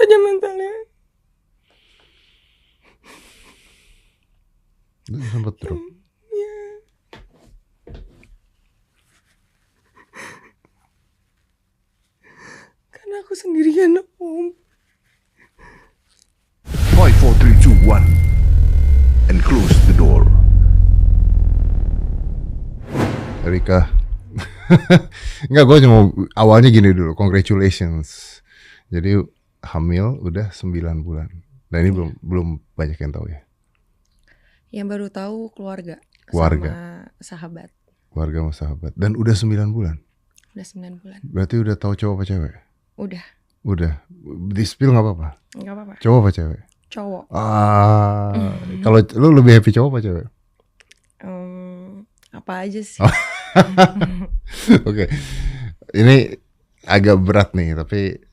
aja mentalnya. Sempat drop. Ya. Karena aku sendirian Om. 5, 4, 3, 2, 1 and close the door. Rika. Enggak, gue cuma awalnya gini dulu. Congratulations. Jadi hamil udah 9 bulan. Dan ini belum banyak yang tahu ya. Yang baru tahu keluarga. Keluarga. Sama sahabat. Keluarga sama sahabat. Dan udah 9 bulan. Udah 9 bulan. Berarti udah tahu cowok apa cewek? Udah. Udah. Di spill nggak apa-apa. Nggak apa-apa. Cowok apa cewek? Cowok. Kalau lu lebih happy cowok apa cewek? Apa aja sih? Oke. Ini agak berat nih, tapi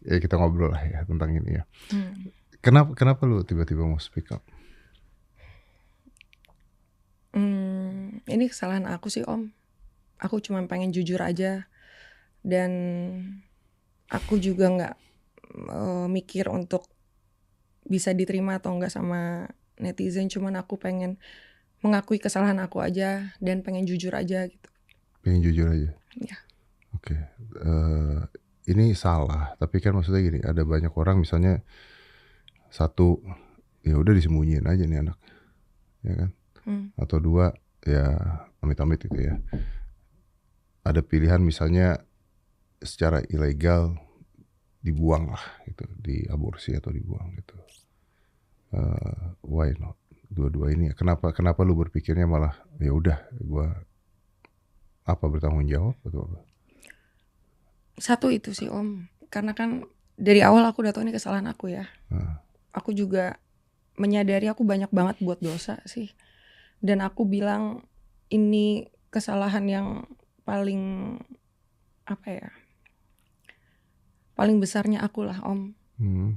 ya kita ngobrol lah ya tentang ini ya. Kenapa lu tiba-tiba mau speak up? Ini kesalahan aku sih Om. Aku cuma pengen jujur aja. Dan aku juga gak mikir untuk bisa diterima atau enggak sama netizen. Cuman aku pengen mengakui kesalahan aku aja. Dan pengen jujur aja gitu. Pengen jujur aja? Ya. Oke. Ini salah. Tapi kan maksudnya gini, ada banyak orang misalnya satu, ya udah disembunyiin aja nih anak, ya kan? Atau dua, ya amit-amit gitu ya. Ada pilihan misalnya secara ilegal dibuang lah, gitu, diaborsi atau dibuang gitu. Why not? Dua-dua ini, kenapa lu berpikirnya malah ya udah, gua bertanggung jawab atau apa? Satu itu sih Om, karena kan dari awal aku udah tahu ini kesalahan aku ya. Aku juga menyadari aku banyak banget buat dosa sih. Dan aku bilang ini kesalahan yang paling paling besarnya aku lah Om.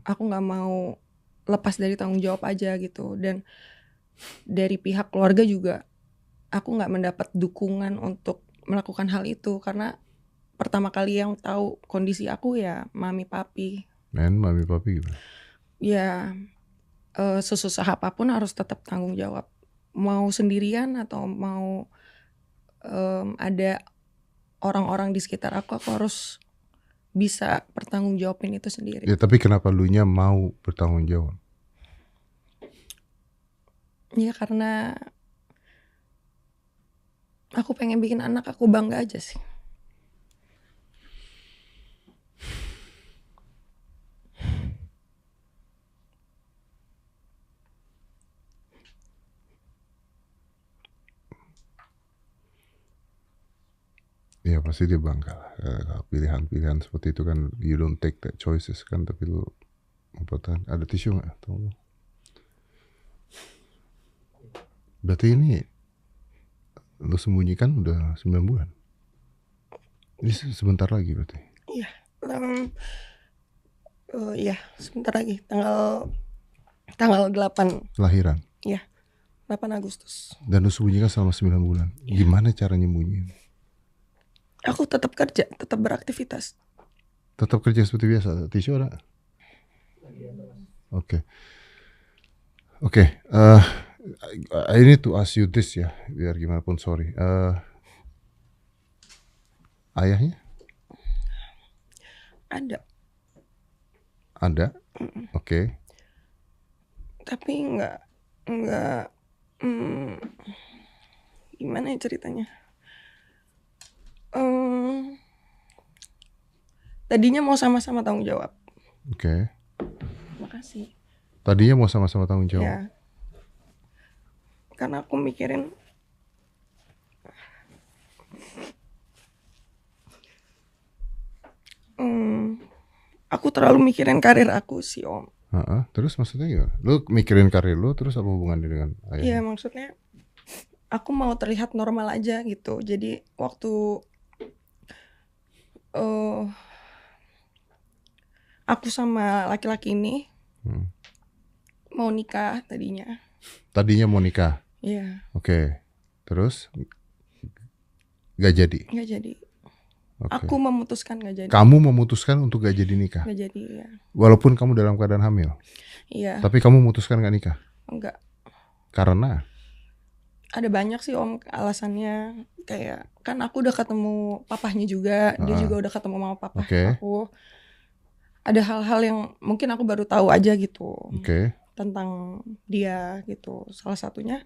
Aku gak mau lepas dari tanggung jawab aja gitu. Dan dari pihak keluarga juga aku gak mendapat dukungan untuk melakukan hal itu. Karena pertama kali yang tahu kondisi aku ya mami papi. Mami papi gimana? Ya sesusah apapun harus tetap tanggung jawab. Mau sendirian atau mau ada orang-orang di sekitar aku harus bisa bertanggung jawabin itu sendiri. Ya tapi kenapa lu nya mau bertanggung jawab? Ya karena aku pengen bikin anak aku bangga aja sih. Ya pasti dia bangga lah. Pilihan-pilihan seperti itu kan, you don't take that choices kan, tapi lu ada tisu nggak? Berarti ini lu sembunyikan udah 9 bulan. Ini sebentar lagi berarti. Iya. Iya, sebentar lagi tanggal 8 lahiran. Iya. 8 Agustus. Dan lu sembunyikan selama 9 bulan. Gimana cara nyembunyiin? Aku tetap kerja, tetap beraktivitas. Tetap kerja seperti biasa. Tisu ada? Oke. I need to ask you this ya, biar gimana pun sorry. Ayahnya? Ada. Oke. Tapi nggak gimana ya ceritanya? Tadinya mau sama-sama tanggung jawab. Oke. Makasih. Tadinya mau sama-sama tanggung jawab. Ya. Karena aku mikirin aku terlalu mikirin karir aku sih Om. Terus maksudnya gimana? Lu mikirin karir lu, terus apa hubungannya dengan ayah? Iya maksudnya aku mau terlihat normal aja gitu. Jadi waktu aku sama laki-laki ini mau nikah tadinya. Tadinya mau nikah? Iya. Oke. Terus? Gak jadi? Gak jadi. Okay. Aku memutuskan gak jadi. Kamu memutuskan untuk gak jadi nikah? Gak jadi, ya. Walaupun kamu dalam keadaan hamil? Iya. Tapi kamu memutuskan gak nikah? Enggak. Karena? Ada banyak sih Om alasannya. Kayak kan aku udah ketemu papahnya juga, dia juga udah ketemu mama papa aku. Ada hal-hal yang mungkin aku baru tahu aja gitu tentang dia gitu. Salah satunya,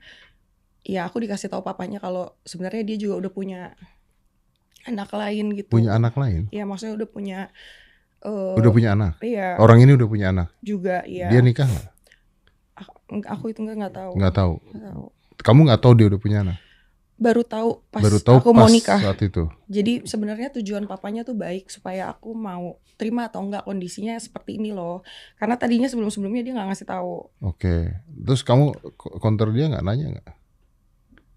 ya aku dikasih tahu papanya kalau sebenarnya dia juga udah punya anak lain gitu. Punya anak lain? Iya, maksudnya udah punya. Udah punya anak? Iya. Orang ini udah punya anak? Juga, iya. Dia nikah nggak? Aku itu nggak tahu. Nggak tahu. Kamu nggak tahu dia udah punya anak? Baru tahu pas pas aku mau nikah. Saat itu. Jadi sebenarnya tujuan papanya tuh baik supaya aku mau terima atau enggak kondisinya seperti ini loh. Karena tadinya sebelum-sebelumnya dia nggak ngasih tahu. Oke. Terus kamu counter dia nggak, nanya nggak?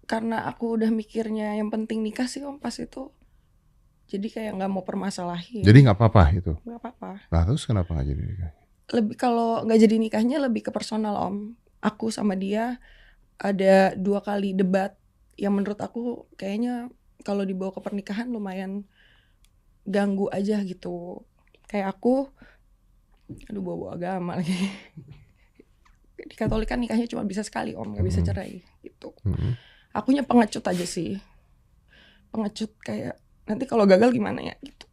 Karena aku udah mikirnya yang penting nikah sih Om pas itu. Jadi kayak nggak mau permasalahin. Jadi nggak apa-apa itu? Nggak apa-apa. Nah terus kenapa nggak jadi nikah? Lebih kalau nggak jadi nikahnya lebih ke personal Om. Aku sama dia ada 2 kali debat yang menurut aku kayaknya kalau dibawa ke pernikahan lumayan ganggu aja gitu. Kayak aku, aduh bawa agama lagi. Di Katolik kan nikahnya cuma bisa sekali Om, nggak bisa cerai gitu. Akunya pengecut aja sih. Pengecut kayak nanti kalau gagal gimana ya gitu.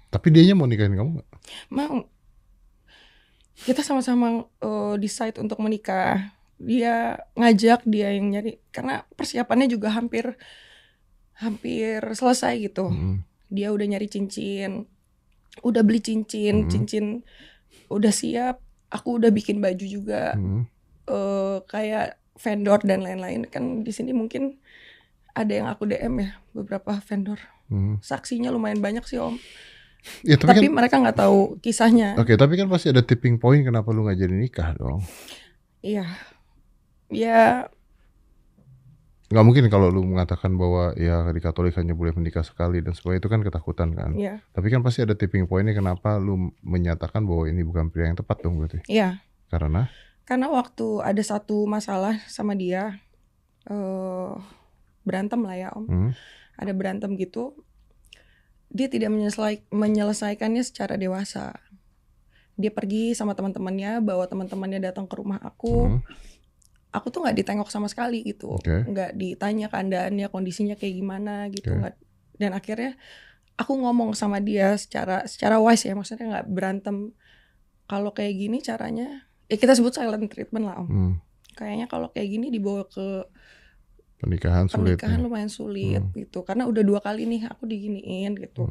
Tapi dianya mau nikahin kamu nggak? Mau. Kita sama-sama decide untuk menikah. Dia ngajak, dia yang nyari, karena persiapannya juga hampir selesai gitu. Dia udah nyari cincin, udah beli cincin udah siap. Aku udah bikin baju juga, kayak vendor dan lain-lain. Kan di sini mungkin ada yang aku DM ya, beberapa vendor. Saksinya lumayan banyak sih Om. Ya, tapi kan, mereka nggak tahu kisahnya. Oke, tapi kan pasti ada tipping point kenapa lu nggak jadi nikah dong? Iya. Ya nggak mungkin kalau lu mengatakan bahwa ya di Katolik hanya boleh menikah sekali dan sebagainya, itu kan ketakutan kan. Iya. Tapi kan pasti ada tipping pointnya kenapa lu menyatakan bahwa ini bukan pria yang tepat dong berarti. Iya. Karena waktu ada satu masalah sama dia, berantem lah ya Om. Ada berantem gitu, dia tidak menyelesaikannya secara dewasa. Dia pergi sama teman-temannya, bawa teman-temannya datang ke rumah aku. Aku tuh nggak ditengok sama sekali gitu, nggak ditanya keadaannya, kondisinya kayak gimana gitu. Dan akhirnya aku ngomong sama dia secara wise ya, maksudnya nggak berantem. Kalau kayak gini caranya, ya kita sebut silent treatment lah Om. Kayaknya kalau kayak gini dibawa ke pernikahan lumayan sulit gitu, karena udah 2 kali nih aku diginiin gitu.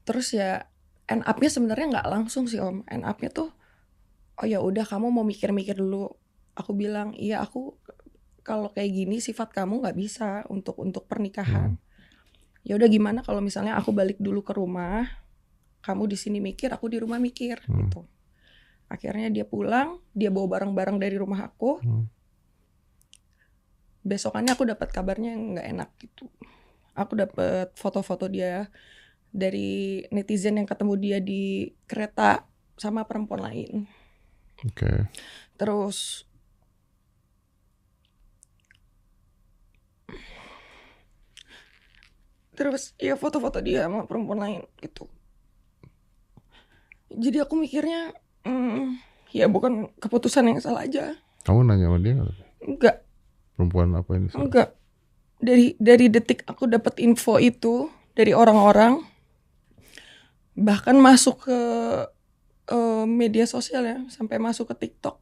Terus ya end up-nya sebenarnya nggak langsung sih Om. End up-nya tuh, oh ya udah kamu mau mikir-mikir dulu. Aku bilang, iya aku kalau kayak gini sifat kamu nggak bisa untuk pernikahan. Ya udah gimana kalau misalnya aku balik dulu ke rumah, kamu di sini mikir, aku di rumah mikir gitu. Akhirnya dia pulang, dia bawa barang-barang dari rumah aku. Besokannya aku dapat kabarnya yang nggak enak gitu. Aku dapat foto-foto dia dari netizen yang ketemu dia di kereta sama perempuan lain. Terus ya foto-foto dia sama perempuan lain gitu. Jadi aku mikirnya, ya bukan keputusan yang salah aja. Kamu nanya sama dia nggak? Enggak. Perempuan apa ini? Enggak. Dari detik aku dapat info itu dari orang-orang, bahkan masuk ke media sosial ya, sampai masuk ke TikTok,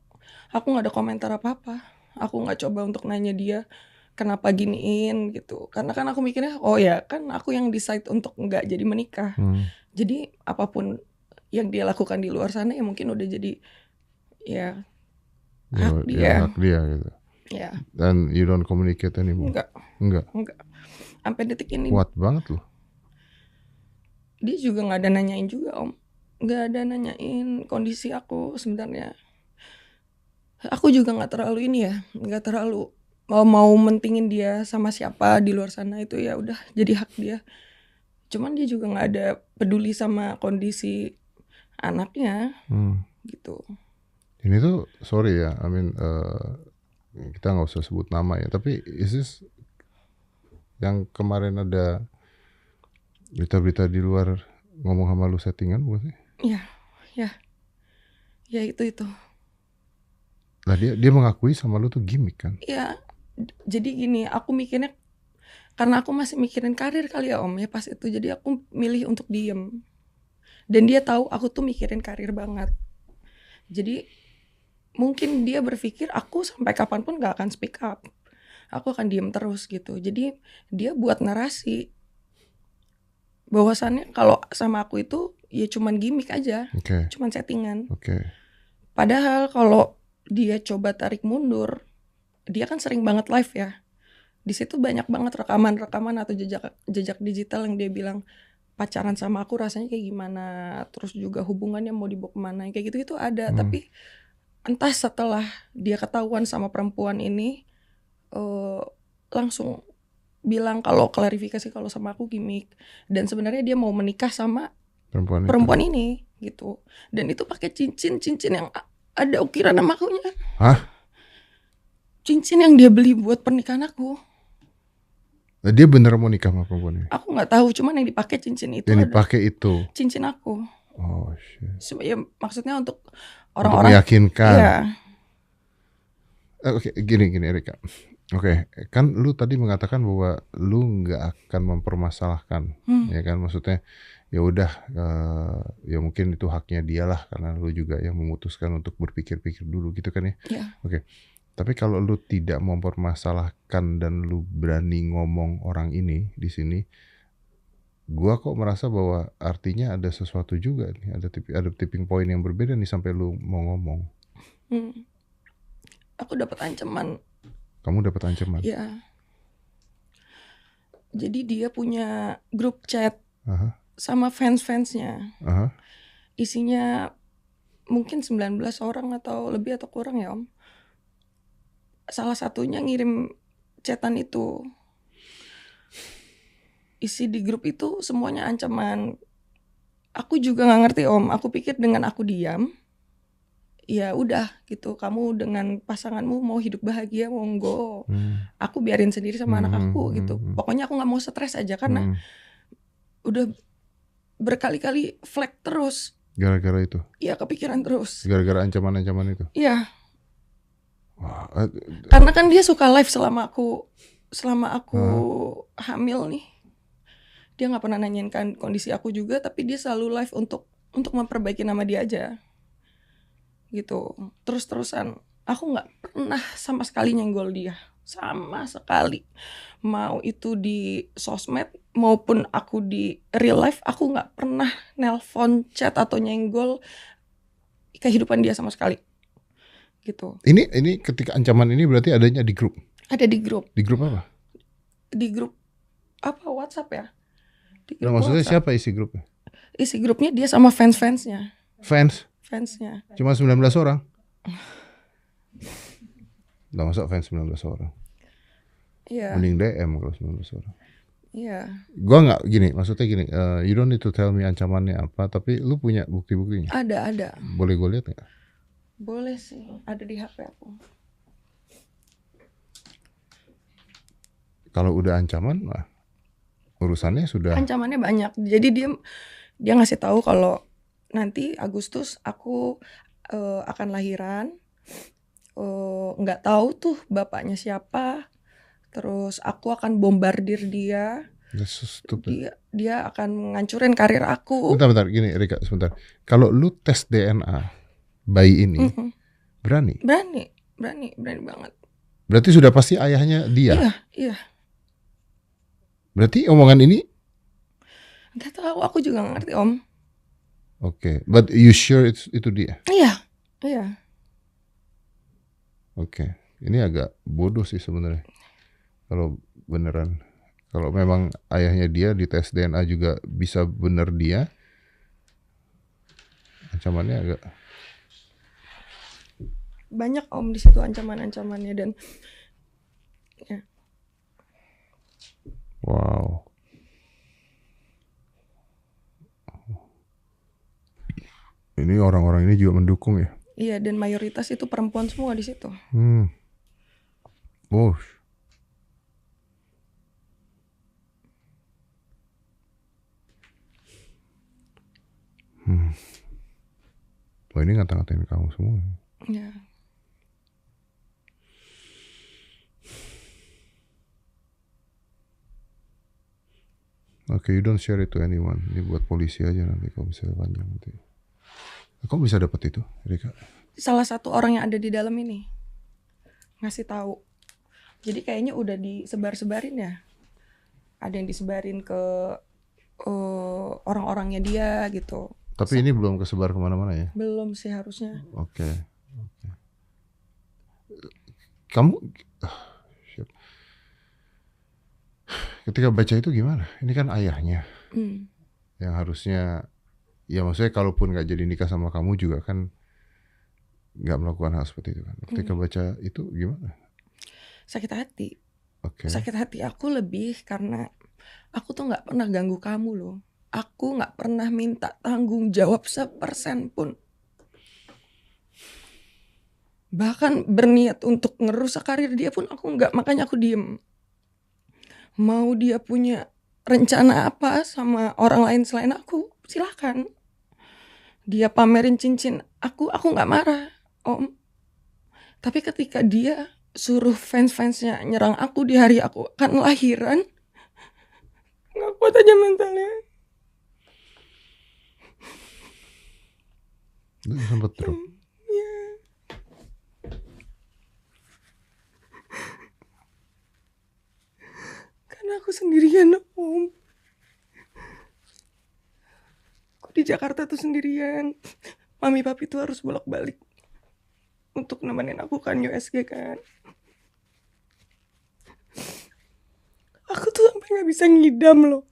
aku nggak ada komentar apa-apa. Aku nggak coba untuk nanya dia kenapa giniin gitu, karena kan aku mikirnya, oh ya kan aku yang decide untuk nggak jadi menikah. Jadi apapun yang dia lakukan di luar sana ya mungkin udah jadi ya hak dia. Hak dia gitu. Ya. Dan you don't communicate anymore? Enggak. Sampai detik ini. Kuat banget loh. Dia juga nggak ada nanyain juga Om. Nggak ada nanyain kondisi aku sebenarnya. Aku juga nggak terlalu nggak terlalu mau mentingin dia sama siapa di luar sana, itu ya udah jadi hak dia. Cuman dia juga nggak ada peduli sama kondisi anaknya gitu. Ini tuh sorry ya, I mean kita nggak usah sebut nama ya, tapi is this yang kemarin ada Berita-berita di luar ngomong sama lu settingan bukan sih? Ya itu. Lah dia mengakui sama lu tuh gimmick kan? Ya, jadi gini, aku mikirnya karena aku masih mikirin karir kali ya Om ya pas itu, jadi aku milih untuk diem. Dan dia tahu aku tuh mikirin karir banget. Jadi mungkin dia berpikir aku sampai kapanpun gak akan speak up. Aku akan diem terus gitu. Jadi dia buat narasi bahwasannya kalau sama aku itu ya cuman gimmick aja, cuman settingan. Padahal kalau dia coba tarik mundur, dia kan sering banget live ya. Di situ banyak banget rekaman atau jejak digital yang dia bilang pacaran sama aku rasanya kayak gimana, terus juga hubungannya mau dibawa kemana, kayak gitu ada. Tapi entah setelah dia ketahuan sama perempuan ini, langsung bilang kalau klarifikasi kalau sama aku gimmick, dan sebenarnya dia mau menikah sama perempuan ini gitu. Dan itu pakai cincin yang ada ukiran nama akunya. Hah? Cincin yang dia beli buat pernikahan aku. Nah, dia bener mau nikah sama perempuan ini? Aku nggak tahu, cuman yang dipakai cincin itu. Yang dipakai itu cincin aku. Oh shit. Ya, maksudnya untuk orang-orang meyakinkan. Iya. Oke, gini Erika. Oke, kan lu tadi mengatakan bahwa lu nggak akan mempermasalahkan, ya kan? Maksudnya ya udah, ya mungkin itu haknya dia lah, karena lu juga yang memutuskan untuk berpikir-pikir dulu gitu kan ya? Iya. Oke. Tapi kalau lu tidak mempermasalahkan dan lu berani ngomong orang ini di sini, gua kok merasa bahwa artinya ada sesuatu juga nih, ada tipping point yang berbeda nih sampai lu mau ngomong. Aku dapat ancaman. Kamu dapat ancaman? Iya. Jadi dia punya grup chat sama fans-fansnya. Isinya mungkin 19 orang atau lebih atau kurang ya Om. Salah satunya ngirim chatan itu. Isi di grup itu semuanya ancaman. Aku juga gak ngerti Om. Aku pikir dengan aku diam, ya udah gitu, kamu dengan pasanganmu mau hidup bahagia monggo, aku biarin sendiri sama anak aku gitu. Pokoknya aku nggak mau stres aja karena udah berkali-kali flag terus. Gara-gara itu? Iya, kepikiran terus. Gara-gara ancaman-ancaman itu? Iya. Karena kan dia suka live selama aku hamil nih. Dia nggak pernah nanyain kan kondisi aku juga, tapi dia selalu live untuk memperbaiki nama dia aja. Gitu, terus-terusan. Aku nggak pernah sama sekali nyenggol dia, sama sekali. Mau itu di sosmed maupun aku di real life, aku nggak pernah nelpon, chat atau nyenggol kehidupan dia sama sekali. Gitu. Ini ketika ancaman ini berarti adanya di grup? Ada di grup. Di grup apa? Di grup apa, WhatsApp ya? Nah, maksudnya WhatsApp. Siapa isi grupnya? Isi grupnya dia sama fans-fansnya. Fansnya? Cuma 19 orang? Nggak masuk fans 19 orang. Iya. Mending DM kalau 19 orang. Iya. Gua nggak gini, maksudnya gini, you don't need to tell me ancamannya apa, tapi lu punya bukti-buktinya? Ada. Boleh gue lihat nggak? Boleh sih, ada di HP aku. Kalau udah ancaman, urusannya sudah. Ancamannya banyak. Jadi dia ngasih tahu kalau nanti Agustus aku akan lahiran, nggak tahu tuh bapaknya siapa, terus aku akan bombardir dia. Dia akan ngancurin karir aku. Bentar, gini Rika, sebentar. Kalau lu tes DNA bayi ini, berani banget. Berarti sudah pasti ayahnya dia? Iya. Berarti omongan ini? Nggak tahu, aku juga nggak ngerti Om. Oke, but you sure itu dia? Iya. Oke, ini agak bodoh sih sebenarnya. Kalau beneran, kalau memang ayahnya dia di tes DNA juga bisa bener dia, ancamannya agak banyak Om di situ ancaman-ancamannya dan ya. Wow. Ini orang-orang ini juga mendukung ya? Iya, dan mayoritas itu perempuan semua di situ. Wah, ini ngata-ngatain kamu semua. Ya. Oke, you don't share it to anyone. Ini buat polisi aja nanti kalau misalnya panjang nanti. Kamu bisa dapat itu, Rika? Salah satu orang yang ada di dalam ini ngasih tahu. Jadi kayaknya udah disebar-sebarin ya. Ada yang disebarin ke orang-orangnya dia gitu. Tapi ini belum kesebar kemana-mana ya? Belum sih harusnya. Oke. Kamu ketika baca itu gimana? Ini kan ayahnya yang harusnya, ya maksudnya kalaupun nggak jadi nikah sama kamu juga kan nggak melakukan hal seperti itu kan. Ketika baca itu gimana? Sakit hati. Oke. Sakit hati aku lebih karena aku tuh nggak pernah ganggu kamu loh. Aku nggak pernah minta tanggung jawab 1% pun. Bahkan berniat untuk ngerusak karir dia pun aku nggak, makanya aku diem. Mau dia punya rencana apa sama orang lain selain aku, silakan. Dia pamerin cincin aku nggak marah, Om. Tapi ketika dia suruh fans-fansnya nyerang aku di hari aku akan lahiran, nggak kuat aja mentalnya. Sempat drop. Ya. Karena aku sendirian, Om. Aku di Jakarta tuh sendirian. Mami papi tuh harus bolak-balik untuk nemenin aku kan USG kan. Aku tuh sampai nggak bisa ngidam loh.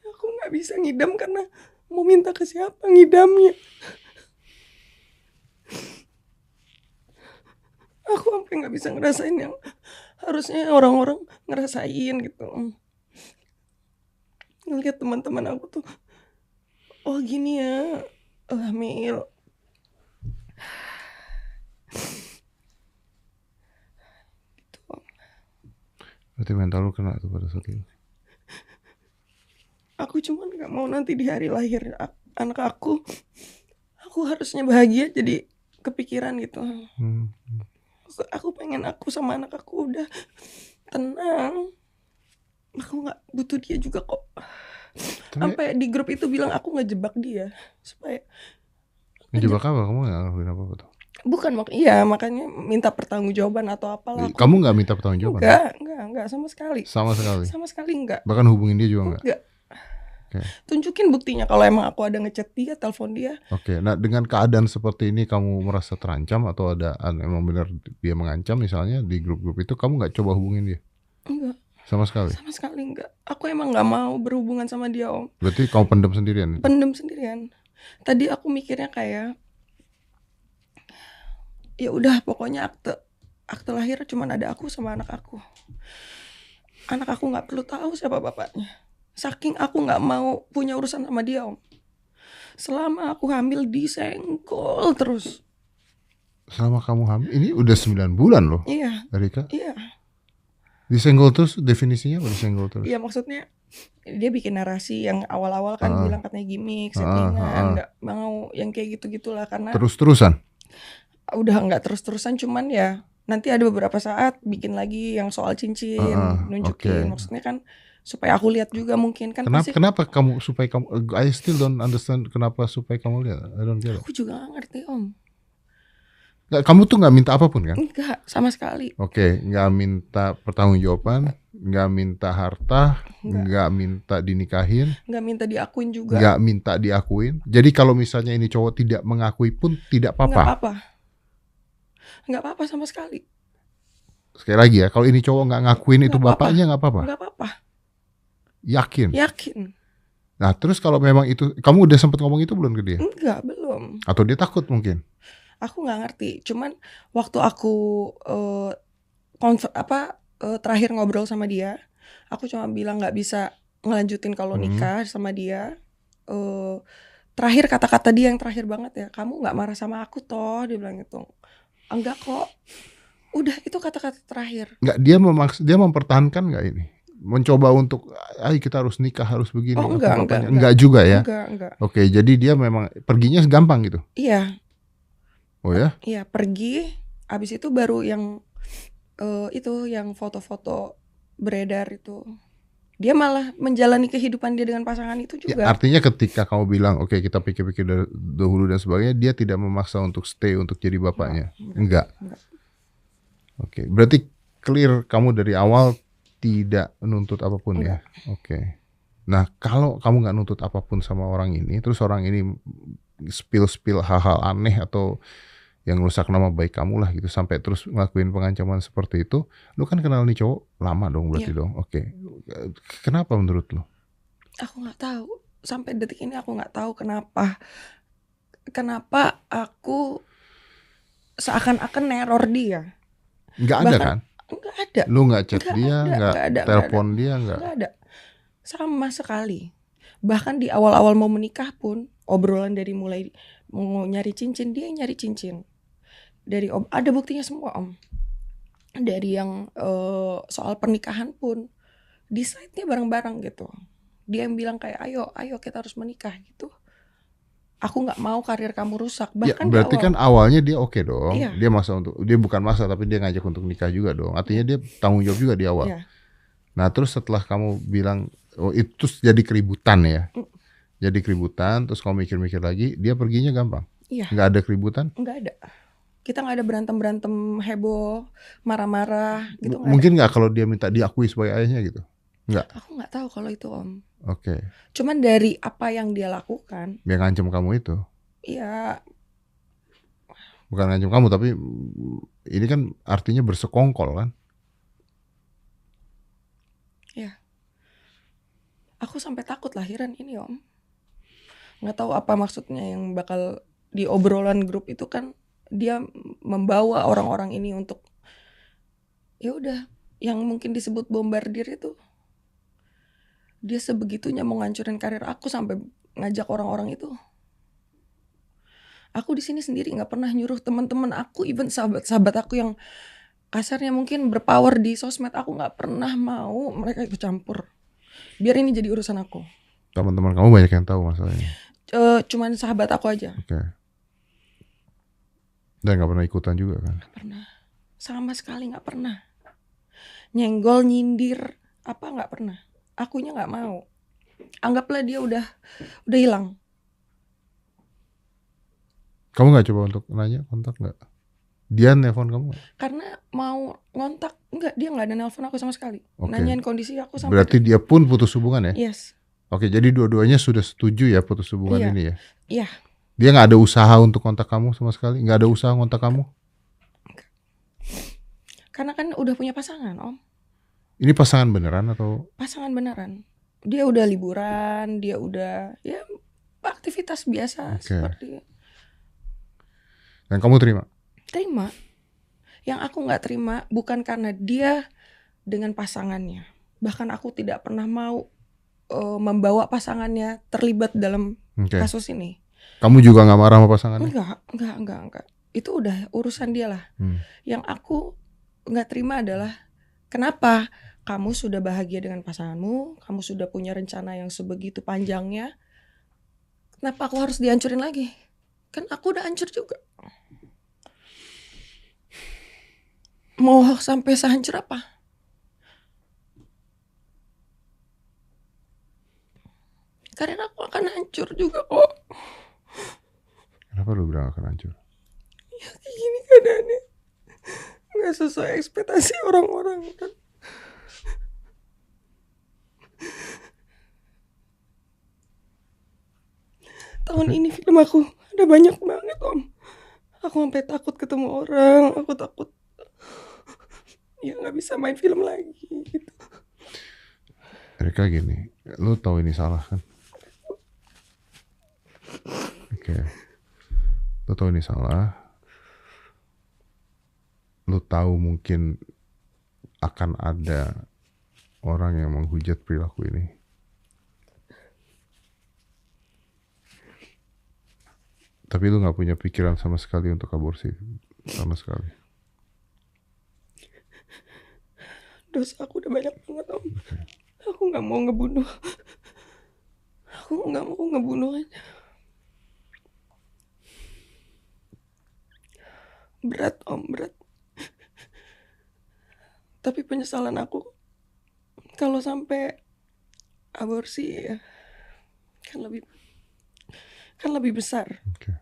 Aku nggak bisa ngidam karena mau minta ke siapa ngidamnya. Aku sampai nggak bisa ngerasain yang harusnya orang-orang ngerasain gitu. Ngeliat teman-teman aku tuh, oh gini ya, hamil. Gitu. Berarti mental lu kena tuh pada saat itu. Aku cuman gak mau nanti di hari lahir anak aku harusnya bahagia, jadi kepikiran gitu. Aku pengen aku sama anak aku udah tenang. Aku gak butuh dia juga kok. Sampai di grup itu bilang aku ngejebak dia supaya. Ngejebak apa? Kamu gak ngelakuin apa-apa tuh? Bukan, iya makanya minta pertanggungjawaban atau apalah. Kamu gak minta pertanggungjawaban? Enggak sama sekali. Sama sekali? Sama sekali enggak. Bahkan hubungin dia juga enggak? Enggak. Okay. Tunjukin buktinya kalau emang aku ada ngechat dia, telepon dia. Oke, nah dengan keadaan seperti ini kamu merasa terancam atau ada emang benar dia mengancam misalnya di grup-grup itu, kamu nggak coba hubungin dia? Enggak. Sama sekali? Sama sekali enggak. Aku emang nggak mau berhubungan sama dia, Om. Berarti kamu pendam sendirian? Pendam sendirian. Tadi aku mikirnya kayak, ya udah pokoknya akte lahir cuman ada aku sama anak aku. Anak aku nggak perlu tahu siapa bapaknya. Saking aku nggak mau punya urusan sama dia, Om. Selama aku hamil disenggol terus. Selama kamu hamil? Ini udah 9 bulan loh. Iya. Erika? Iya. Disenggol terus, definisinya apa disenggol terus? Iya, maksudnya dia bikin narasi yang awal-awal kan bilang katanya gimmick, settingan, nggak mau yang kayak gitu-gitulah karena. Terus-terusan? Udah nggak terus-terusan, cuman ya nanti ada beberapa saat bikin lagi yang soal cincin, nunjukin. Maksudnya kan supaya aku lihat juga mungkin kan. Kenapa kamu supaya kamu? I still don't understand kenapa supaya kamu lihat. I don't get it. Aku juga gak ngerti, Om. Nggak, kamu tuh nggak minta apapun kan? Enggak, sama sekali. Oke, nggak minta pertanggungjawaban, nggak minta harta, nggak minta dinikahin, nggak minta diakuin juga. Nggak minta diakuin. Jadi kalau misalnya ini cowok tidak mengakui pun tidak apa-apa. Nggak apa-apa sama sekali. Sekali lagi ya, kalau ini cowok nggak ngakuin itu bapaknya nggak apa-apa. Nggak apa-apa. Yakin? Yakin. Nah terus kalau memang itu, kamu udah sempet ngomong itu belum ke dia? Enggak, belum. Atau dia takut mungkin? Aku nggak ngerti. Cuman waktu aku terakhir ngobrol sama dia, aku cuma bilang nggak bisa ngelanjutin kalau nikah sama dia. Terakhir kata-kata dia yang terakhir banget ya, kamu nggak marah sama aku toh, dia bilang gitu. Enggak kok. Udah, itu kata-kata terakhir. Enggak, dia mempertahankan nggak ini? mencoba untuk, ayo kita harus nikah, harus begini. Oh enggak Juga ya? Enggak. Oke, jadi dia memang perginya gampang gitu? Iya. Oh ya? Iya, pergi, abis itu baru yang itu yang foto-foto beredar itu. Dia malah menjalani kehidupan dia dengan pasangan itu juga. Ya, artinya ketika kamu bilang, oke, kita pikir-pikir dahulu dan sebagainya, dia tidak memaksa untuk stay untuk jadi bapaknya? Enggak. Oke, berarti clear kamu dari awal tidak menuntut apapun ya? Oke. Nah, kalau kamu nggak nuntut apapun sama orang ini, terus orang ini spill hal-hal aneh atau yang rusak nama baik kamu lah gitu, sampai terus ngelakuin pengancaman seperti itu, lu kan kenal nih cowok lama dong berarti dong. Oke. Kenapa menurut lu? Aku nggak tahu. Sampai detik ini aku nggak tahu kenapa. Kenapa aku seakan-akan neror dia. Nggak ada kan? Nggak ada. Lu nggak chat dia, nggak telepon dia, nggak ada. Sama sekali. Bahkan di awal-awal mau menikah pun, obrolan dari mulai mau nyari cincin, dia nyari cincin. Dari om, ada buktinya semua om. Dari yang soal pernikahan pun, decide-nya bareng-bareng gitu. Dia yang bilang kayak ayo kita harus menikah gitu. Aku nggak mau karir kamu rusak. Bahkan ya, berarti kan awalnya dia oke dong. Iya. Dia bukan maksa, tapi dia ngajak untuk nikah juga dong. Artinya dia tanggung jawab juga di awal. Iya. Nah terus setelah kamu bilang, oh itu jadi keributan ya. Jadi keributan, terus kamu mikir-mikir lagi, dia perginya gampang? Iya. Nggak ada keributan? Nggak ada. Kita nggak ada berantem heboh, marah-marah gitu. Mungkin nggak kalau dia minta diakui sebagai ayahnya gitu? Nggak? Aku nggak tahu kalau itu om. Oke. Cuman dari apa yang dia lakukan. Dia ngancam kamu itu? Iya. Bukan ngancam kamu, tapi ini kan artinya bersekongkol kan? Iya. Aku sampai takut lahiran ini om. Nggak tahu apa maksudnya yang bakal di obrolan grup itu kan. Dia membawa orang-orang ini untuk ya udah yang mungkin disebut bombardir itu. Dia sebegitunya mau ngancurin karir aku sampai ngajak orang-orang itu. Aku di sini sendiri nggak pernah nyuruh teman-teman aku, even sahabat-sahabat aku yang kasarnya mungkin berpower di sosmed, aku nggak pernah mau mereka ikut campur. Biar ini jadi urusan aku. Teman-teman kamu banyak yang tahu masalahnya? Cuman sahabat aku aja. Oke. Dan gak pernah ikutan juga kan? Gak pernah. Sama sekali gak pernah. Nyenggol, nyindir, apa gak pernah. Akunya gak mau. Anggaplah dia udah hilang. Kamu gak coba untuk nanya, kontak gak? Dia nelpon kamu gak? Karena mau ngontak, enggak, dia gak ada nelpon aku sama sekali. Okay. Nanyain kondisi aku sampai. Berarti dia pun putus hubungan ya? Yes. Oke, jadi dua-duanya sudah setuju ya putus hubungan ini ya? Iya. Dia gak ada usaha untuk kontak kamu sama sekali? Gak ada usaha kontak kamu? Karena kan udah punya pasangan om. Ini pasangan beneran atau? Pasangan beneran. Dia udah liburan, dia udah ya aktivitas biasa seperti. Dan kamu terima? Terima. Yang aku gak terima bukan karena dia dengan pasangannya. Bahkan aku tidak pernah mau membawa pasangannya terlibat dalam kasus ini. Kamu juga gak marah sama pasangannya? Enggak. Itu udah urusan dia lah. Yang aku gak terima adalah kenapa kamu sudah bahagia dengan pasanganmu, kamu sudah punya rencana yang sebegitu panjangnya, kenapa aku harus dihancurin lagi? Kan aku udah hancur juga. Mau sampai sehancur apa? Karena aku akan hancur juga kok. Kenapa lu bilang akan hancur? Ya kayak gini keadaannya. Gak sesuai ekspektasi orang-orang kan. Tahun ini film aku ada banyak banget om. Aku sampai takut ketemu orang. Aku takut ya gak bisa main film lagi gitu. Mereka gini, lu tahu ini salah kan? Oke. Lu tahu ini salah. Lu tahu mungkin akan ada orang yang menghujat perilaku ini. Tapi lu gak punya pikiran sama sekali untuk aborsi. Sama sekali. Duh, dosa aku udah banyak banget Om. Aku nggak mau ngebunuh. Aku nggak mau ngebunuh aja. Berat Om, berat. Tapi penyesalan aku kalau sampai aborsi ya kan lebih besar. Oke.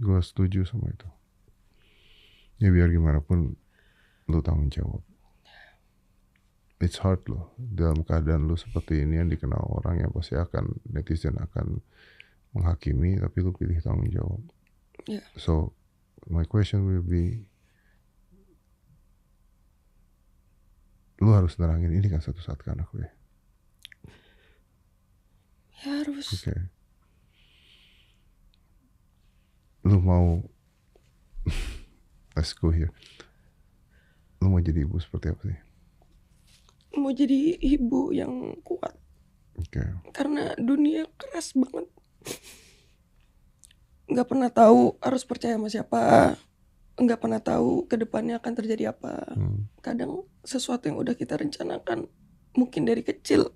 Gue setuju sama itu. Ya biar gimana pun lu tanggung jawab. It's hard loh. Dalam keadaan lu seperti ini yang dikenal orang yang pasti netizen akan menghakimi, tapi lu pilih tanggung jawab. Yeah. So my question will be, lu harus nerangin ini kan satu saat ke anak lu ya? Ya harus. Oke. Lu mau let's go here. Lu mau jadi ibu seperti apa sih? Mau jadi ibu yang kuat. Oke. Karena dunia keras banget. Gak pernah tahu harus percaya sama siapa. Gak pernah tahu ke depannya akan terjadi apa. Kadang sesuatu yang udah kita rencanakan mungkin dari kecil,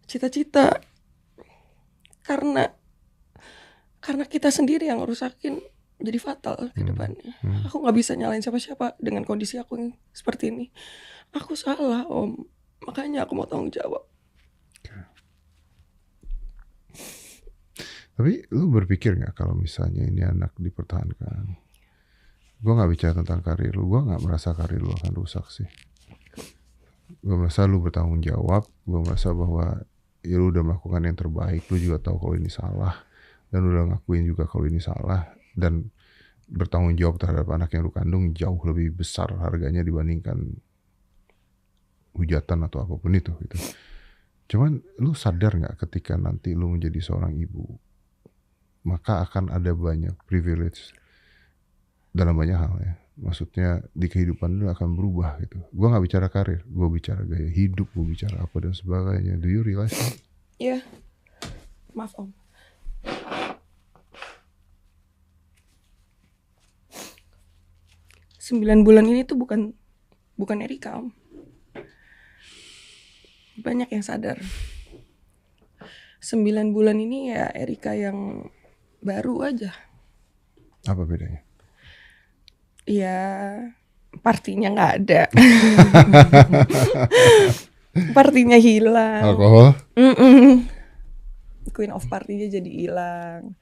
cita-cita, karena kita sendiri yang rusakin, jadi fatal ke depannya. Aku gak bisa nyalain siapa-siapa dengan kondisi aku yang seperti ini. Aku salah Om, makanya aku mau tanggung jawab. Tapi lu berpikir gak kalau misalnya ini anak dipertahankan? Gue gak bicara tentang karir lu, gue gak merasa karir lu akan rusak sih. Gue merasa lu bertanggung jawab, gue merasa bahwa ya lu udah melakukan yang terbaik, lu juga tahu kalau ini salah, dan lu udah ngakuin juga kalau ini salah, dan bertanggung jawab terhadap anak yang lu kandung jauh lebih besar harganya dibandingkan hujatan atau apapun itu gitu. Cuman lu sadar gak ketika nanti lu menjadi seorang ibu, maka akan ada banyak privilege dalam banyak hal ya. Maksudnya di kehidupan lu akan berubah gitu. Gue gak bicara karir, gue bicara gaya hidup, gue bicara apa dan sebagainya. Do you realize that? Iya. Maaf Om. Sembilan bulan ini tuh bukan Erika Om. Banyak yang sadar. 9 bulan ini ya Erika yang baru aja. Apa bedanya? Ya partinya nggak ada. Partinya hilang. Alkohol? Queen of partinya jadi hilang.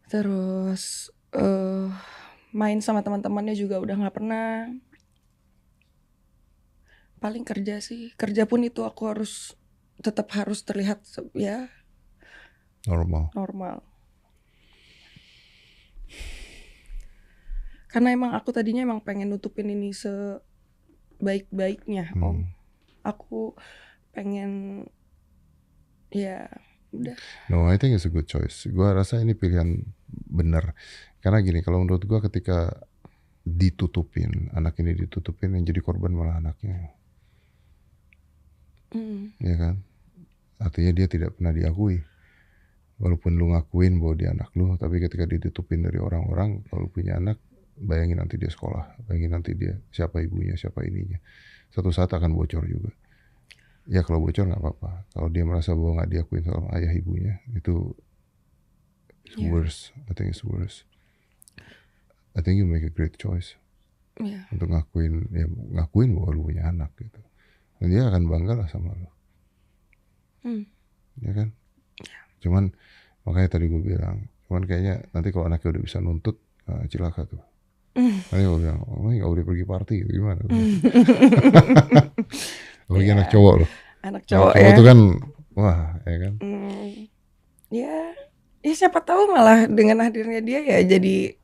Terus main sama teman-temannya juga udah nggak pernah. Paling kerja sih. Kerja pun itu aku tetap harus terlihat ya normal. Karena emang aku tadinya emang pengen nutupin ini sebaik-baiknya Om. Aku pengen ya udah. No, I think it's a good choice. Gua rasa ini pilihan benar. Karena gini, kalau menurut gua ketika anak ini ditutupin, yang jadi korban malah anaknya. Ya kan? Artinya dia tidak pernah diakui. Walaupun lu ngakuin bahwa dia anak lu, tapi ketika ditutupin dari orang-orang, kalau lu punya anak, bayangin nanti dia sekolah, bayangin nanti dia siapa ibunya, siapa ininya. Satu saat akan bocor juga. Ya kalau bocor nggak apa-apa. Kalau dia merasa bahwa nggak diakuin sama ayah ibunya, itu worse. I think it's worse. I think you make a great choice. Untuk ngakuin bahwa lu punya anak gitu. Dan dia akan bangga lah sama lu. Ya kan? Cuman makanya tadi gue bilang, kayaknya nanti kalau anaknya udah bisa nuntut, cilaka tuh. Nanti gue bilang, gak boleh pergi party gitu, gimana? Apalagi anak cowok loh. Anak cowok ya. Itu kan, wah ya kan. Ya siapa tahu malah dengan hadirnya dia ya jadi,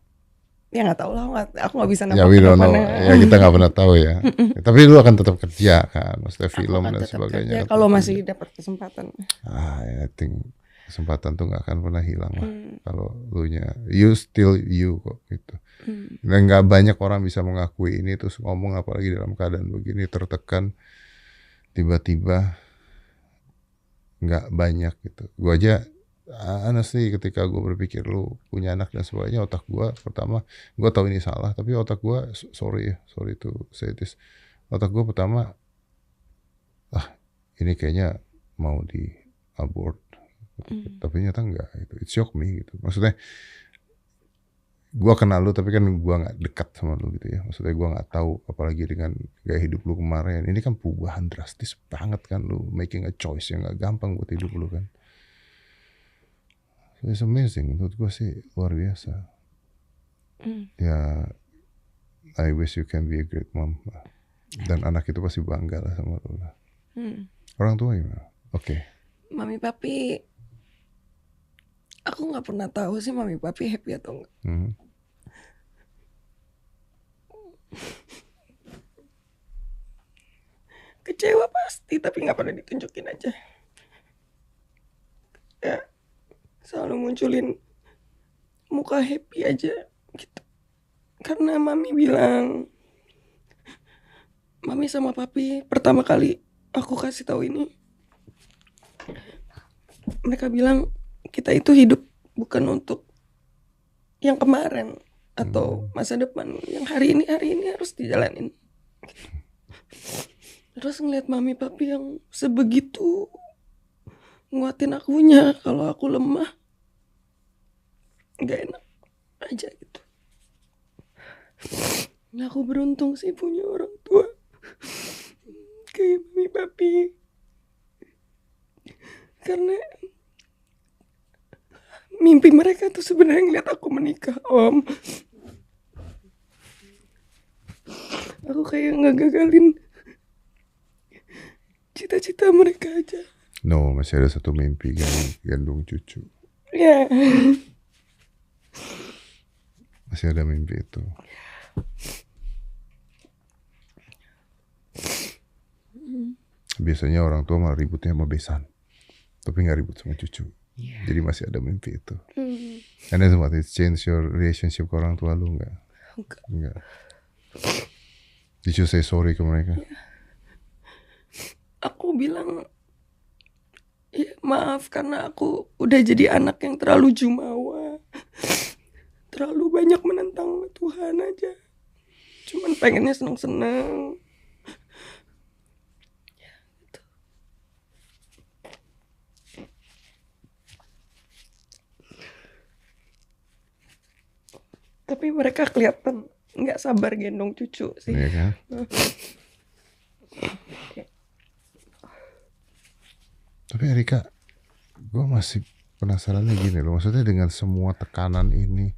ya nggak tahu lah, aku nggak bisa nembak. Ya we don't know, ya kita nggak pernah tahu ya. Tapi lu akan tetap kerja kan, maksudnya film dan sebagainya. Kalau masih dapat kesempatan. I think kesempatan tuh nggak akan pernah hilang lah. Kalau lu nya, you still you kok gitu. Dan nggak banyak orang bisa mengakui ini terus ngomong, apalagi dalam keadaan begini tertekan, tiba-tiba nggak banyak gitu. Gue aja honestly ketika gue berpikir lu punya anak dan sebagainya, otak gue pertama, gue tahu ini salah, tapi otak gue sorry to say this, otak gue pertama, ini kayaknya mau di abort, tapi ternyata enggak, itu it shock me gitu. Maksudnya gue kenal lu tapi kan gue nggak dekat sama lu gitu ya, maksudnya gue nggak tahu, apalagi dengan gaya hidup lu kemarin, ini kan perubahan drastis banget kan, lu making a choice yang nggak gampang buat hidup lu kan. So it's amazing, menurut gue sih luar biasa. Ya, I wish you can be a great mom, dan anak itu pasti bangga lah sama lu lah. Orang tua gimana? Oke. Mami papi, aku nggak pernah tahu sih mami papi happy atau enggak. Kecewa pasti, tapi nggak pernah ditunjukin aja. Ya, selalu munculin muka happy aja gitu. Karena mami bilang, mami sama papi pertama kali aku kasih tahu ini, mereka bilang kita itu hidup bukan untuk yang kemarin atau masa depan, yang hari ini harus dijalanin. Terus ngeliat mami papi yang sebegitu nguatin akunya kalau aku lemah, gak enak aja gitu. Nah, aku beruntung sih punya orang tua kayak mami papi, karena mimpi mereka tuh sebenarnya ngeliat aku menikah, Om. Aku kayak ngegagalin cita-cita mereka aja. No, masih ada satu mimpi, gendong cucu. Ya. Masih ada mimpi itu. Biasanya orang tua malah ributnya sama besan, tapi nggak ribut sama cucu. Jadi masih ada mimpi itu. And then what, it change your relationship ke orang tua lu nggak? Enggak. Did you say sorry ke mereka? Aku bilang, ya maaf karena aku udah jadi anak yang terlalu jumawa, terlalu banyak menentang Tuhan aja. Cuman pengennya seneng-seneng. Ya, gitu. Tapi mereka kelihatan nggak sabar gendong cucu sih. Iya kan? Tapi Erika, gue masih penasarannya gini loh, maksudnya dengan semua tekanan ini,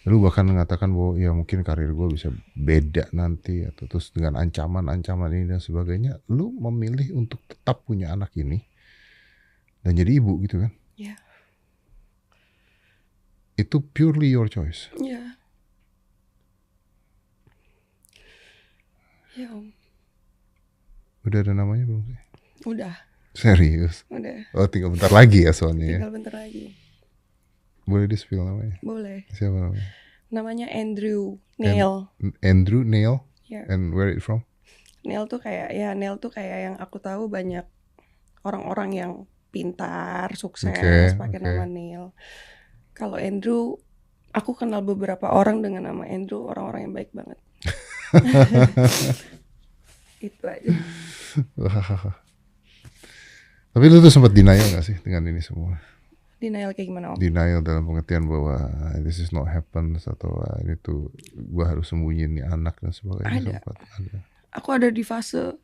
lu bahkan mengatakan bahwa ya mungkin karir gue bisa beda nanti, atau terus dengan ancaman-ancaman ini dan sebagainya, lu memilih untuk tetap punya anak ini dan jadi ibu gitu kan? Iya. Itu purely your choice. Iya. Ya Om. Udah ada namanya belum sih? Udah. Serius? Udah. Oh, tinggal bentar lagi ya soalnya. Tinggal bentar lagi. Boleh di-spill namanya? Boleh. Siapa namanya? Namanya Andrew Neil. Andrew Neil? Yeah. And where it from? Neil tuh kayak yang aku tahu banyak orang-orang yang pintar, sukses pakai nama Neil. Kalau Andrew, aku kenal beberapa orang dengan nama Andrew, orang-orang yang baik banget. Itu aja. Tapi lu tuh sempat denial gak sih dengan ini semua? Denial kayak gimana Om? Denial dalam pengertian bahwa this is not happen, atau ini tuh gua harus sembunyiin nih anak dan sebagainya. Ada. Aku ada di fase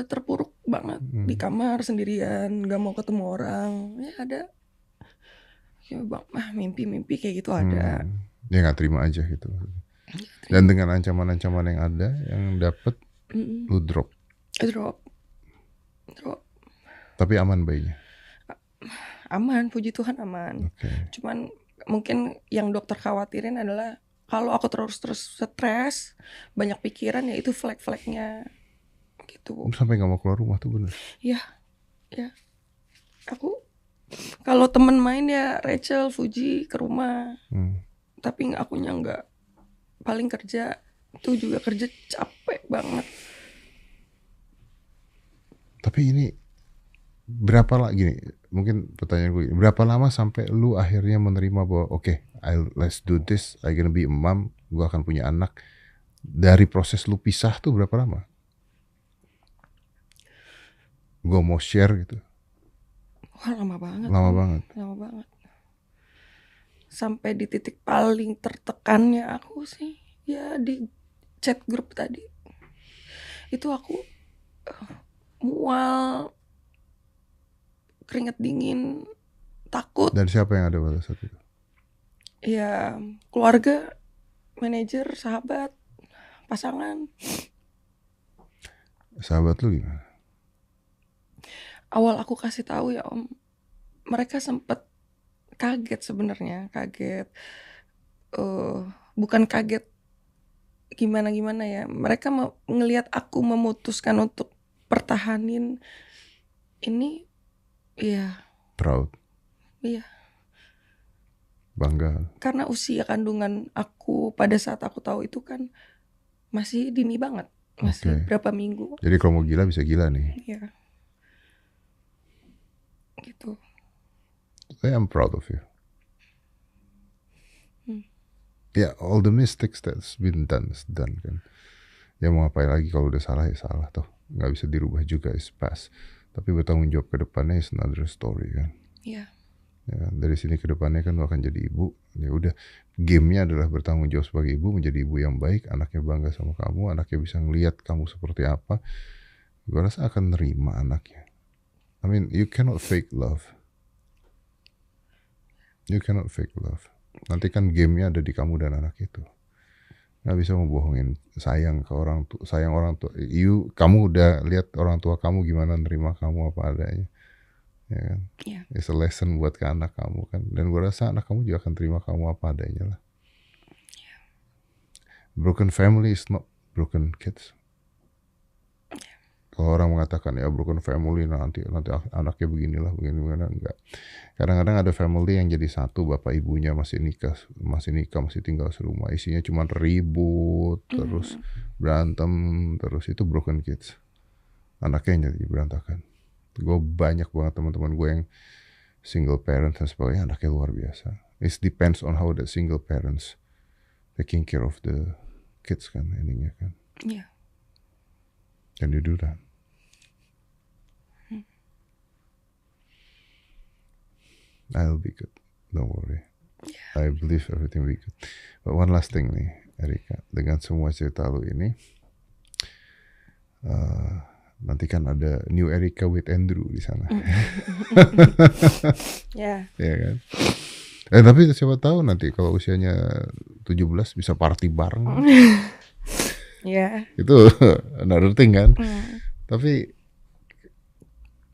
terpuruk banget, di kamar sendirian, gak mau ketemu orang. Ya ada. Ya bang, mimpi kayak gitu ada. Ya nggak terima aja gitu. Dan dengan ancaman-ancaman yang ada, yang dapet lu drop. Tapi aman bayinya? Aman, puji Tuhan aman. Cuman mungkin yang dokter khawatirin adalah kalau aku terus stres, banyak pikiran, ya itu flag-flagnya gitu. Sampai nggak mau keluar rumah tuh bener? Ya. Aku kalau temen main ya Rachel, Fuji ke rumah. Tapi akunya nggak. Paling kerja, itu juga kerja capek banget. Tapi ini berapa lah gini, mungkin pertanyaan gue, berapa lama sampai lu akhirnya menerima bahwa oke, let's do this, I gonna be a mom, gue akan punya anak. Dari proses lu pisah tuh berapa lama? Gue mau share gitu. Wah, lama banget. Lama banget. Lama banget. Sampai di titik paling tertekannya aku sih ya di chat grup tadi. Itu aku mual, keringat dingin, takut. Dan siapa yang ada pada saat itu? Ya keluarga, manajer, sahabat, pasangan. Sahabat lu gimana? Awal aku kasih tahu ya Om, mereka sempet kaget sebenarnya, kaget. Bukan kaget gimana ya. Mereka ngelihat aku memutuskan untuk pertahanin ini, ya. Proud. Iya. Bangga. Karena usia kandungan aku pada saat aku tahu itu kan masih dini banget, masih berapa minggu. Jadi kalau mau gila bisa gila nih. Iya. Gitu. I am proud of you. Ya, all the mistakes that's been done is done kan. Ya mau ngapain lagi, kalau udah salah ya salah toh, nggak bisa dirubah juga, is past. Tapi bertanggung jawab ke depannya is another story kan. Iya. Ya, dari sini ke depannya kan lu akan jadi ibu. Ya udah, gamenya adalah bertanggung jawab sebagai ibu, menjadi ibu yang baik, anaknya bangga sama kamu, anaknya bisa ngelihat kamu seperti apa. Gue rasa akan nerima anaknya. I mean, you cannot fake love. You cannot fake love. Nanti kan gamenya ada di kamu dan anak itu. Nggak bisa membohongin sayang ke orang tua, sayang orang tua. Kamu udah lihat orang tua kamu gimana nerima kamu apa adanya, ya kan? Yeah. It's a lesson buat ke anak kamu kan. Dan gue rasa anak kamu juga akan terima kamu apa adanya lah. Yeah. Broken family is not broken kids. Kalau orang mengatakan ya broken family nanti anaknya beginilah begini enggak. Kadang-kadang ada family yang jadi satu, bapak ibunya masih nikah masih tinggal serumah, isinya cuma ribut terus berantem terus, itu broken kids. Anaknya jadi berantakan. Gue banyak banget teman-teman gue yang single parent dan sebagainya, anaknya luar biasa. It depends on how the single parents taking care of the kids kan, ininya kan. Iya. Yeah. Can you do that? I'll be good. Don't worry. Yeah. I believe everything will be good. But one last thing nih, Erika. Dengan semua cerita lu ini, nanti kan ada New Erika with Andrew di sana. Ya. Ya kan? Tapi siapa tahu nanti kalau usianya 17 bisa party bareng. Ya. Itu another thing kan. Tapi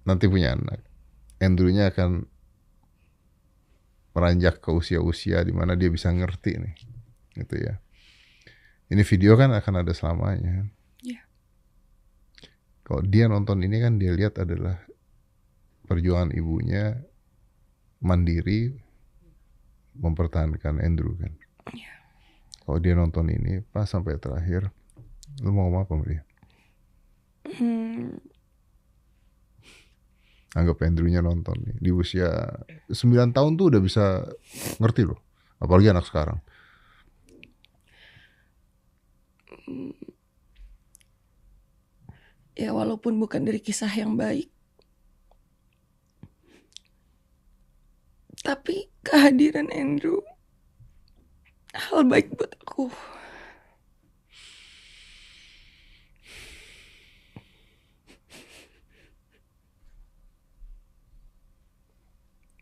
nanti punya anak, Andrew-nya akan meranjak ke usia-usia di mana dia bisa ngerti nih, gitu ya. Ini video kan akan ada selamanya. Yeah. Kalau dia nonton ini kan dia lihat adalah perjuangan ibunya mandiri mempertahankan Andrew kan. Yeah. Kalau dia nonton ini pas sampai terakhir, lu mau ngomong apa sama dia? Anggap Andrew-nya nonton nih, di usia 9 tahun tuh udah bisa ngerti loh, apalagi anak sekarang. Ya walaupun bukan dari kisah yang baik, tapi kehadiran Andrew hal baik buat aku.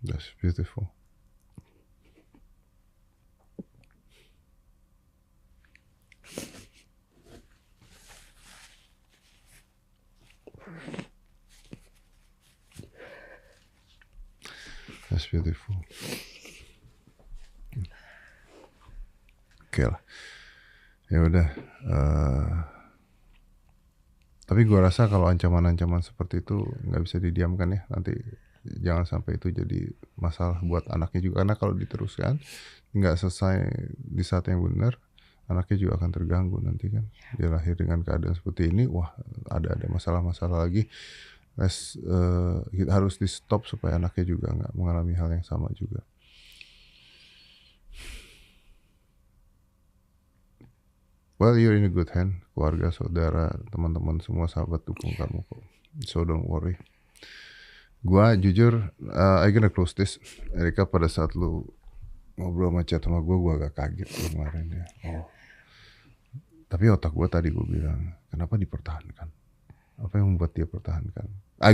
That's beautiful. That's beautiful. Oke lah. Ya udah. Tapi gue rasa kalau ancaman-ancaman seperti itu nggak bisa didiamkan ya. Nanti jangan sampai itu jadi masalah buat anaknya juga. Karena kalau diteruskan nggak selesai di saat yang benar, anaknya juga akan terganggu nanti kan. Dia lahir dengan keadaan seperti ini, wah ada masalah-masalah lagi. harus di stop supaya anaknya juga nggak mengalami hal yang sama juga. Well, you're in a good hand. Keluarga, saudara, teman-teman semua sahabat dukung kamu kok. So don't worry. Gua jujur, I gonna close this. Erika, pada saat lu ngobrol sama chat sama gua agak kaget kemarin ya. Oh. Tapi otak gua tadi gua bilang, kenapa dipertahankan? Apa yang membuat dia pertahankan?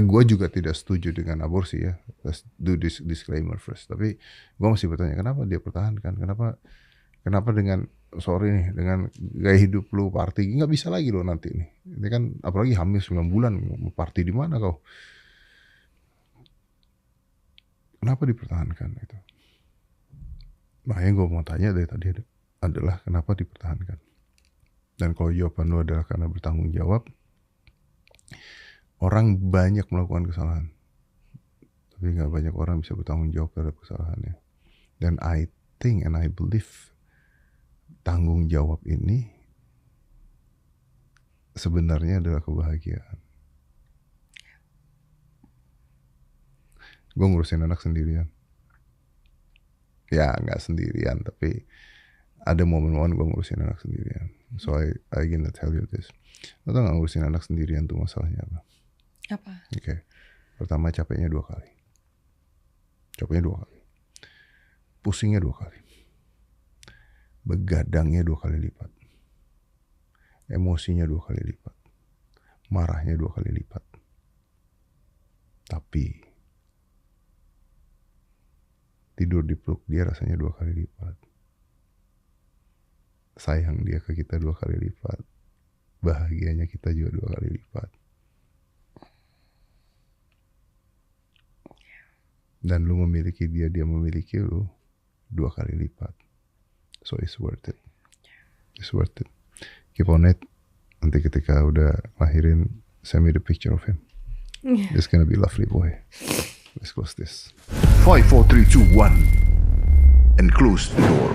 Gua juga tidak setuju dengan aborsi ya. Let's do this disclaimer first. Tapi gua masih bertanya, kenapa dia pertahankan? Kenapa dengan sorry nih, dengan gaya hidup lu party nggak bisa lagi lo nanti nih. Ini kan apalagi hamil 9 bulan, mau party di mana kau? Kenapa dipertahankan itu? Nah, yang gue mau tanya dari tadi adalah kenapa dipertahankan. Dan kalau jawaban lu adalah karena bertanggung jawab, orang banyak melakukan kesalahan, tapi nggak banyak orang bisa bertanggung jawab terhadap kesalahannya. Dan I think and I believe tanggung jawab ini sebenarnya adalah kebahagiaan. Gue ngurusin anak sendirian. Ya nggak sendirian, tapi ada momen-momen gue ngurusin anak sendirian. So I gonna tell you this. Lo tau gak ngurusin anak sendirian tuh masalahnya apa? Apa? Oke. Pertama capeknya 2 kali. Pusingnya 2 kali. Begadangnya 2 kali lipat. Emosinya 2 kali lipat. Marahnya 2 kali lipat. Tapi tidur di peluk dia rasanya 2 kali lipat. Sayang dia ke kita 2 kali lipat. Bahagianya kita juga 2 kali lipat. Dan lu memiliki dia, dia memiliki lu 2 kali lipat. So it's worth it. It's worth it. Keep on it. Nanti ketika udah lahirin, send me the picture of him. Yeah. It's gonna be lovely boy. Let's close this. 5, 4, 3, 2, 1 and close the door.